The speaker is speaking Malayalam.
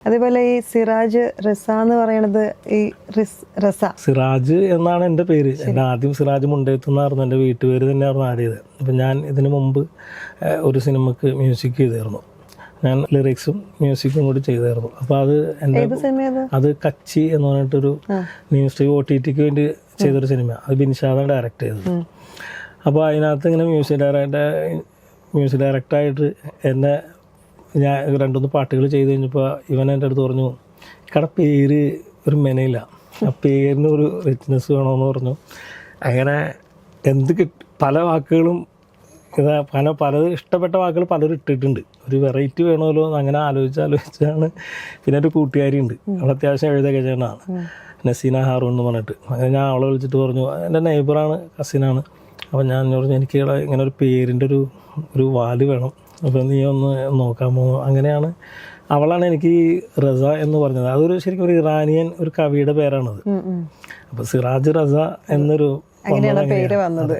അതേപോലെ ഈ സിറാജ് റസ എന്ന് പറയണത് ഈ റസ സിറാജ് എന്നാണ് എൻ്റെ പേര്. എൻ്റെ ആദ്യം സിറാജ് മുണ്ടേത്തുന്നായിരുന്നു എൻ്റെ വീട്ടുപേര് തന്നെയായിരുന്നു ആഡ് ചെയ്തത്. അപ്പം ഞാൻ ഇതിനു മുമ്പ് ഒരു സിനിമക്ക് മ്യൂസിക് ചെയ്തായിരുന്നു. ഞാൻ ലിറിക്സും മ്യൂസിക്കും കൂടി ചെയ്തായിരുന്നു. അപ്പോൾ അത് എൻ്റെ അത് കച്ചി എന്ന് പറഞ്ഞിട്ടൊരു ന്യൂസ് ടൈം OTT വേണ്ടി ചെയ്തൊരു സിനിമ. അത് ബിൻഷാദാണ് ഡയറക്റ്റ് ചെയ്തത്. അപ്പോൾ അതിനകത്ത് ഇങ്ങനെ മ്യൂസിക് ഡയറക്ടറായിട്ട് എന്നെ ഞാൻ 2-3 പാട്ടുകൾ ചെയ്ത് കഴിഞ്ഞപ്പോൾ ഇവൻ എൻ്റെ അടുത്ത് പറഞ്ഞു, കട പേര് ഒരു മെനയില്ല, ആ പേരിന് ഒരു റിച്ച്നെസ് വേണമെന്ന് പറഞ്ഞു. അങ്ങനെ പല വാക്കുകളും പല ഇഷ്ടപ്പെട്ട വാക്കുകൾ പലരും ഇട്ടിട്ടുണ്ട്. ഒരു വെറൈറ്റി വേണമല്ലോ എന്ന് അങ്ങനെ ആലോചിച്ചാണ്. പിന്നെ ഒരു കൂട്ടുകാരിയുണ്ട്, അവൾ അത്യാവശ്യം എഴുതൊക്കെ ചെയ്യണതാണ്, നസീന ഹാറൂൺ എന്ന് പറഞ്ഞിട്ട്. അങ്ങനെ ഞാൻ അവളെ വിളിച്ചിട്ട് പറഞ്ഞു, എൻ്റെ നെയ്ബറാണ്, കസിനാണ്. അപ്പോൾ ഞാൻ പറഞ്ഞു, എനിക്ക് ഇങ്ങനെ ഒരു പേരിൻ്റെ ഒരു വാല് വേണം, അപ്പോൾ നീ ഒന്ന് നോക്കാമോ? അങ്ങനെയാണ് അവളാണ് എനിക്ക് റസ എന്ന് പറഞ്ഞത്. അതൊരു ശരിക്കും ഒരു ഇറാനിയൻ ഒരു കവിയുടെ പേരാണത്. അപ്പോൾ സിറാജ് റസ എന്നൊരു പേര് വന്നത്.